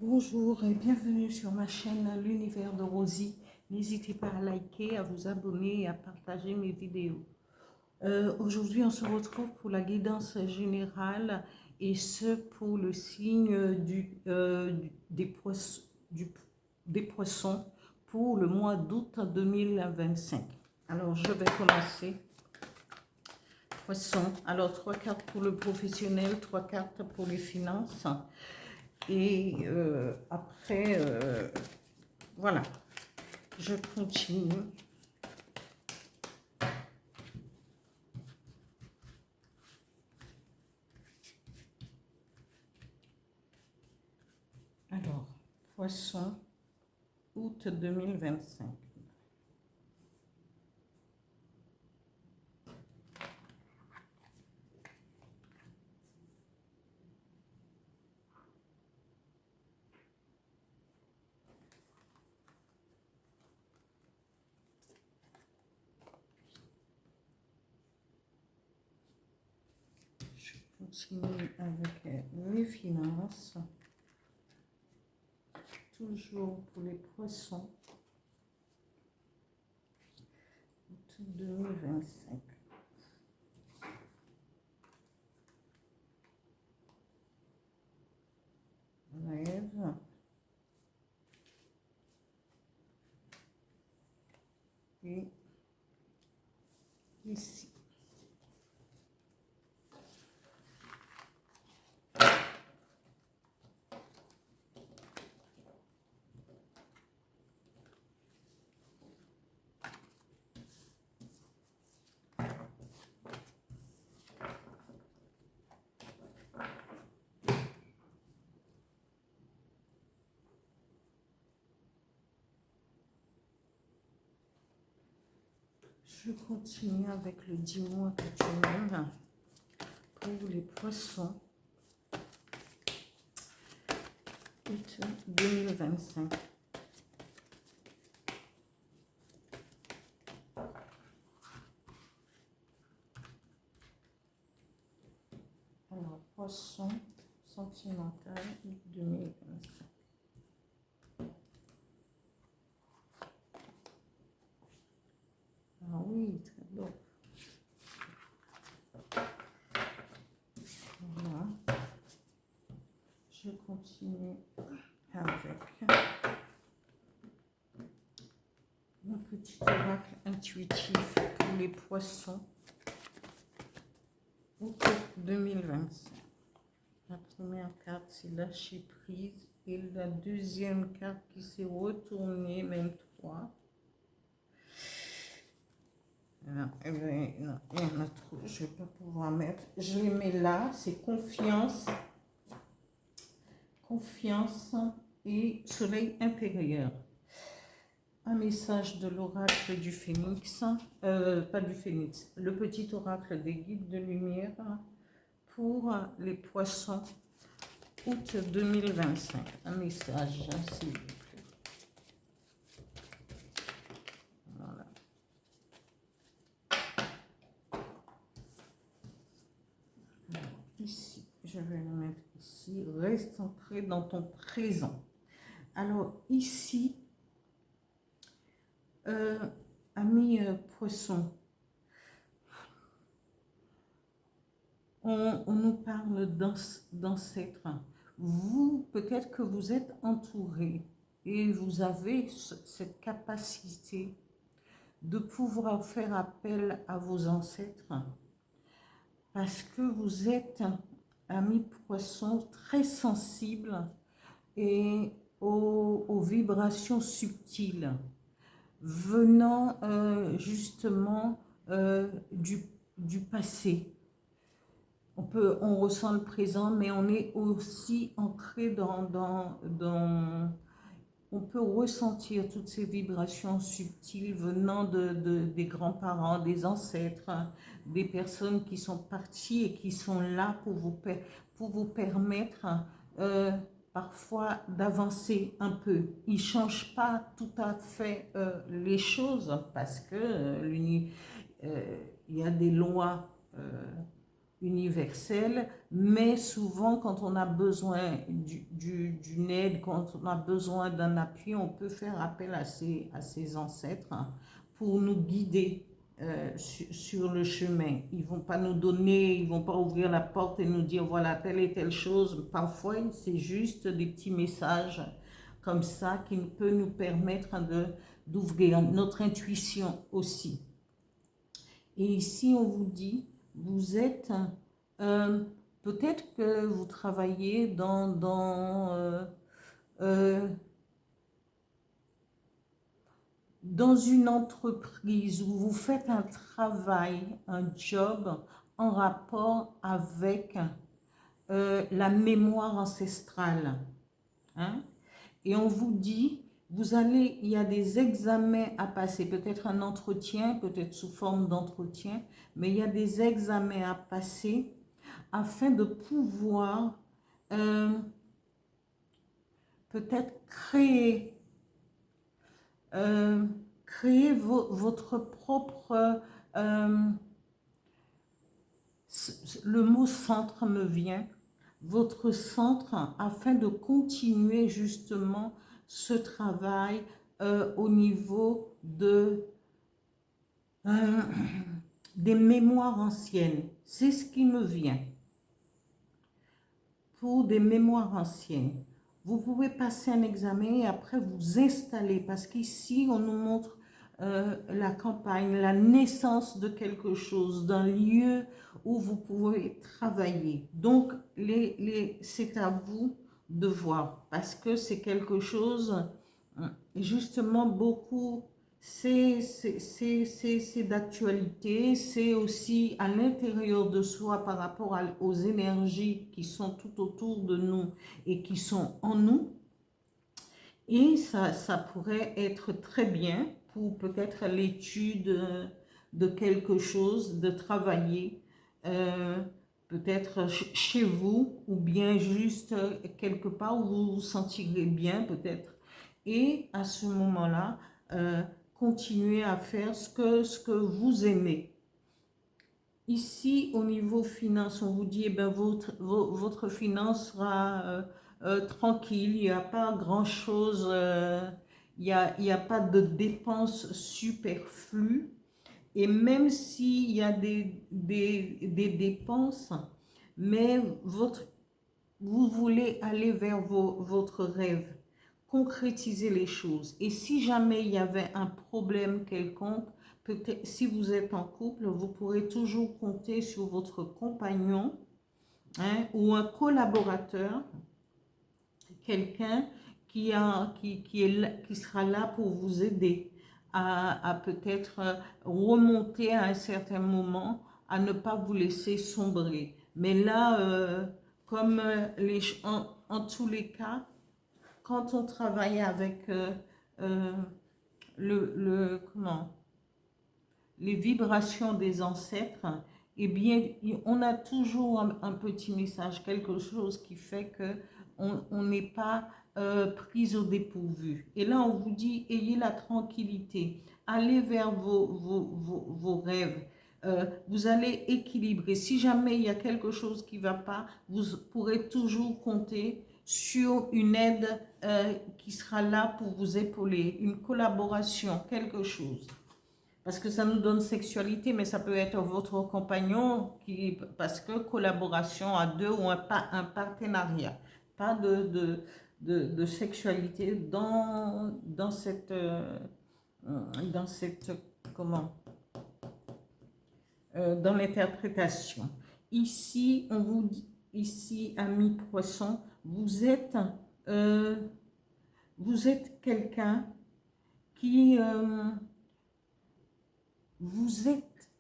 Bonjour et bienvenue sur ma chaîne L'Univers de Rosie. N'hésitez pas à liker, à vous abonner et à partager mes vidéos. Aujourd'hui, on se retrouve pour la guidance générale et ce pour le signe des poissons pour le mois d'août 2025. Alors, je vais commencer. Poissons. Alors, 3 cartes pour le professionnel, 3 cartes pour les finances. Et après, voilà, je continue. Alors, Poisson, août 2025. Je continue avec les finances. Toujours pour les poissons. Août 2025. Rêve. Et ici. Je continue avec le 10 mois quatrième pour les poissons. Août 2025. Alors, poisson sentimental 2025. Ah oui, très beau. Voilà. Je continue avec mon petit oracle intuitif pour les poissons. Août 2025. La première carte, c'est lâcher prise. Et la deuxième carte qui s'est retournée, même 3. Non, il y en a trop, je ne vais pas pouvoir mettre. Je les mets là, c'est confiance. Confiance et soleil intérieur. Un message de l'oracle du phénix, pas du phénix, le petit oracle des guides de lumière pour les poissons, août 2025. Un message, s'il vous plaît. Voilà. Alors, ici, je vais le mettre ici. Reste ancré dans ton présent. Alors, ici, amis poissons, on nous parle d'ancêtres. Vous, peut-être que vous êtes entouré et vous avez cette capacité de pouvoir faire appel à vos ancêtres parce que vous êtes, amis poissons, très sensibles et aux vibrations subtiles venant justement du passé. On ressent le présent, mais on est aussi ancré on peut ressentir toutes ces vibrations subtiles venant des grands-parents, des ancêtres, des personnes qui sont parties et qui sont là pour vous permettre parfois d'avancer un peu. Ils ne changent pas tout à fait les choses parce que il y a des lois universelle, mais souvent quand on a besoin d'une aide, quand on a besoin d'un appui, on peut faire appel à ces ancêtres pour nous guider sur le chemin. Ils vont pas nous donner, ils vont pas ouvrir la porte et nous dire voilà telle et telle chose. Parfois, c'est juste des petits messages comme ça qui peut nous permettre d'ouvrir notre intuition aussi. Et ici, on vous dit, vous êtes, peut-être que vous travaillez dans une entreprise où vous faites un travail, un job en rapport avec la mémoire ancestrale. Hein? Et on vous dit, il y a des examens à passer, peut-être un entretien, peut-être sous forme d'entretien, mais il y a des examens à passer afin de pouvoir peut-être créer votre propre... le mot centre me vient, votre centre, afin de continuer justement ce travail au niveau des mémoires anciennes. C'est ce qui me vient. Pour des mémoires anciennes, vous pouvez passer un examen et après vous installer, parce qu'ici on nous montre la campagne, la naissance de quelque chose, d'un lieu où vous pouvez travailler. Donc c'est à vous de voir, parce que c'est quelque chose justement beaucoup, c'est d'actualité, c'est aussi à l'intérieur de soi par rapport aux énergies qui sont tout autour de nous et qui sont en nous. Et ça pourrait être très bien pour peut-être l'étude de quelque chose, de travailler peut-être chez vous ou bien juste quelque part où vous vous sentirez bien peut-être. Et à ce moment-là, continuez à faire ce que vous aimez. Ici, au niveau finance, on vous dit, eh ben, votre finance sera tranquille, il n'y a pas grand-chose, il n'y a pas de dépenses superflues. Et même s'il y a des dépenses, mais vous voulez aller vers votre rêve, concrétiser les choses. Et si jamais il y avait un problème quelconque, peut-être si vous êtes en couple, vous pourrez toujours compter sur votre compagnon hein, ou un collaborateur, quelqu'un qui sera là pour vous aider à peut-être remonter à un certain moment, à ne pas vous laisser sombrer. Mais là, comme en tous les cas, quand on travaille avec les vibrations des ancêtres, eh bien, on a toujours un petit message, quelque chose qui fait que on n'est pas pris au dépourvu. Et là, on vous dit, ayez la tranquillité, allez vers vos rêves. Vous allez équilibrer. Si jamais il y a quelque chose qui ne va pas, vous pourrez toujours compter sur une aide qui sera là pour vous épauler, une collaboration, quelque chose. Parce que ça nous donne sexualité, mais ça peut être votre compagnon, parce que collaboration à deux ou un partenariat. Pas de sexualité dans cette comment, dans l'interprétation. Ici, on vous dit, ici, ami poisson, vous êtes quelqu'un qui... vous êtes,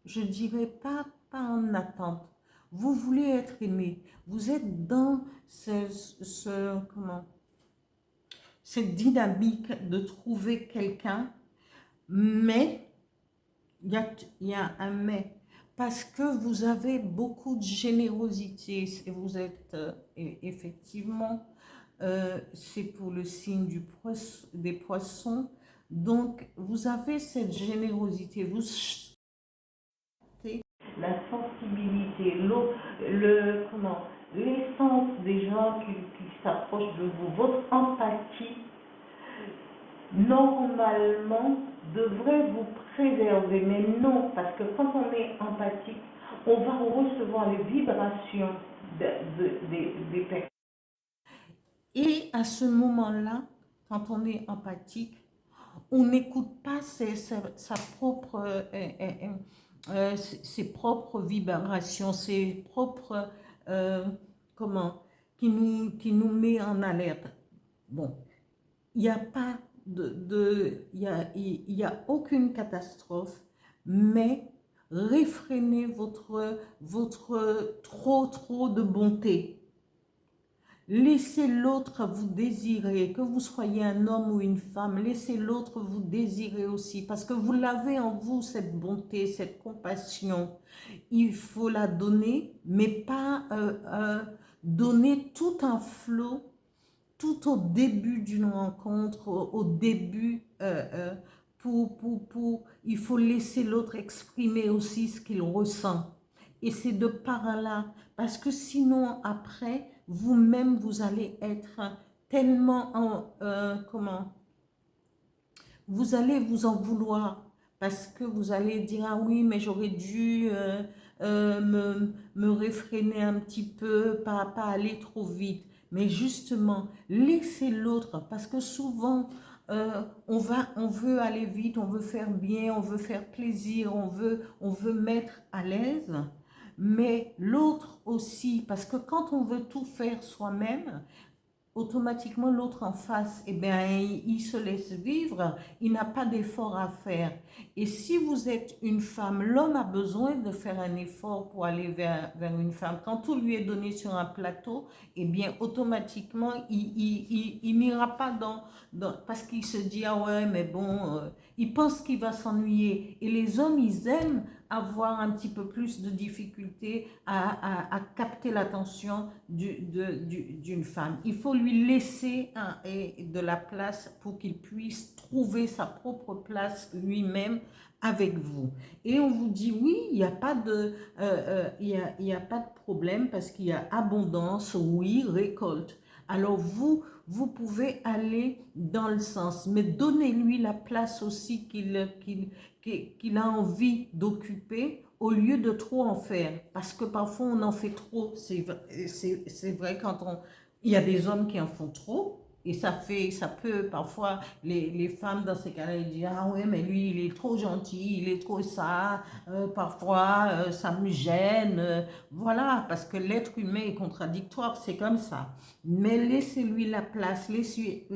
je dirais pas en attente. Vous voulez être aimé. Vous êtes dans cette dynamique de trouver quelqu'un, mais il y a un mais. Parce que vous avez beaucoup de générosité et vous êtes effectivement, c'est pour le signe des poissons. Donc, vous avez cette générosité, vous sentez la sensibilité sensibilité, l'essence des gens qui s'approchent de vous, votre empathie, normalement, devrait vous préserver. Mais non, parce que quand on est empathique, on va recevoir les vibrations des personnes. Et à ce moment-là, quand on est empathique, on n'écoute pas sa propre, ses propres vibrations, ses propres, qui nous met en alerte. Bon, il n'y a pas il y a aucune catastrophe, mais réfrénez votre trop de bonté. Laissez l'autre vous désirer, que vous soyez un homme ou une femme, laissez l'autre vous désirer aussi, parce que vous l'avez en vous, cette bonté, cette compassion. Il faut la donner, mais pas donner tout un flot, tout au début d'une rencontre, au début, il faut laisser l'autre exprimer aussi ce qu'il ressent. Et c'est de par là, parce que sinon, après, vous-même, vous allez être tellement vous allez vous en vouloir, parce que vous allez dire, ah oui, mais j'aurais dû me réfréner un petit peu, pas aller trop vite. Mais justement, laissez l'autre, parce que souvent, on veut aller vite, on veut faire bien, on veut faire plaisir, on veut mettre à l'aise, mais l'autre aussi, parce que quand on veut tout faire soi-même, automatiquement l'autre en face, eh bien, il se laisse vivre, il n'a pas d'effort à faire. Et si vous êtes une femme, l'homme a besoin de faire un effort pour aller vers une femme. Quand tout lui est donné sur un plateau, eh bien, automatiquement, il n'ira pas parce qu'il se dit, ah ouais, mais bon, il pense qu'il va s'ennuyer. Et les hommes, ils aiment avoir un petit peu plus de difficulté à capter l'attention d'une femme. Il faut lui laisser de la place pour qu'il puisse trouver sa propre place lui-même avec vous. Et on vous dit, oui, il n'y a pas il y a pas de problème parce qu'il y a abondance, oui, récolte. Alors vous pouvez aller dans le sens, mais donnez-lui la place aussi qu'il a envie d'occuper au lieu de trop en faire. Parce que parfois on en fait trop. C'est vrai il y a des hommes qui en font trop. Et ça peut parfois, les femmes dans ces cas-là, ils disent, ah ouais, mais lui, il est trop gentil, il est trop ça, parfois, ça me gêne. Voilà, parce que l'être humain est contradictoire, c'est comme ça. Mais laissez-lui la place, laissez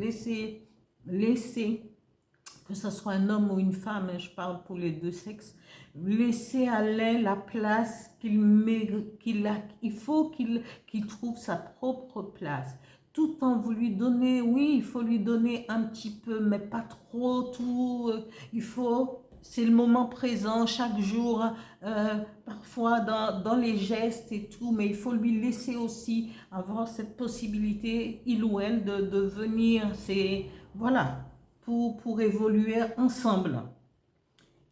que ce soit un homme ou une femme, je parle pour les deux sexes, laissez à l'un la place qu'il mérite, il faut qu'il trouve sa propre place. Tout en vous lui donner, oui, il faut lui donner un petit peu, mais pas trop, tout. C'est le moment présent, chaque jour, parfois dans les gestes et tout, mais il faut lui laisser aussi avoir cette possibilité, il ou elle, de venir, voilà, pour évoluer ensemble.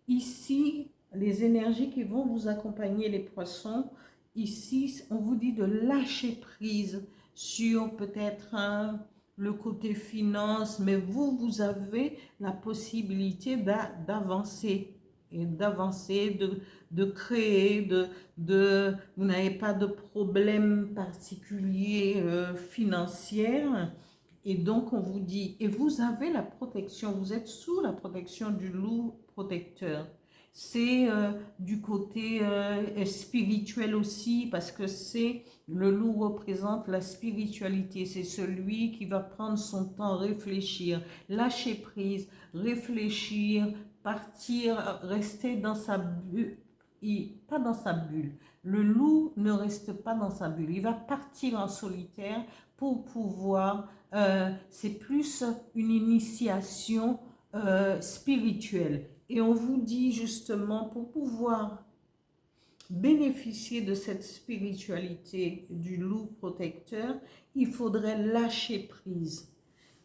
Ici, les énergies qui vont vous accompagner, les poissons, ici, on vous dit de lâcher prise sur peut-être le côté finance, mais vous avez la possibilité d'avancer et d'avancer, de créer, vous n'avez pas de problème particulier financier. Et donc, on vous dit, et vous avez la protection, vous êtes sous la protection du loup protecteur. C'est du côté spirituel aussi, parce que le loup représente la spiritualité. C'est celui qui va prendre son temps, réfléchir, lâcher prise, réfléchir, partir, rester dans sa bulle, pas dans sa bulle. Le loup ne reste pas dans sa bulle. Il va partir en solitaire pour pouvoir, c'est plus une initiation spirituelle. Et on vous dit justement, pour pouvoir bénéficier de cette spiritualité du loup protecteur, il faudrait lâcher prise.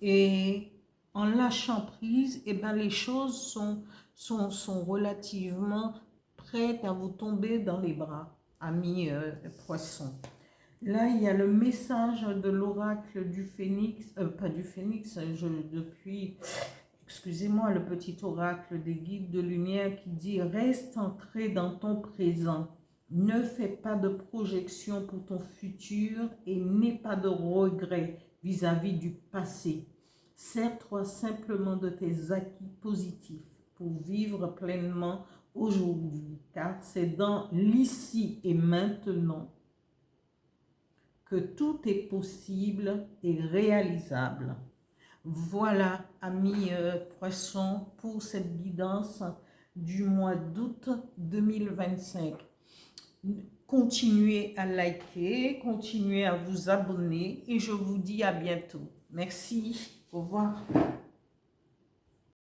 Et en lâchant prise, eh ben, les choses sont relativement prêtes à vous tomber dans les bras. amis poissons. Là, il y a le message de l'oracle du phénix, pas du phénix, excusez-moi, le petit oracle des guides de lumière qui dit « Reste ancré dans ton présent, ne fais pas de projection pour ton futur et n'aie pas de regrets vis-à-vis du passé. Sers-toi simplement de tes acquis positifs pour vivre pleinement aujourd'hui, car c'est dans l'ici et maintenant que tout est possible et réalisable. » Voilà, amis poissons, pour cette guidance du mois d'août 2025. Continuez à liker, continuez à vous abonner et je vous dis à bientôt. Merci, au revoir.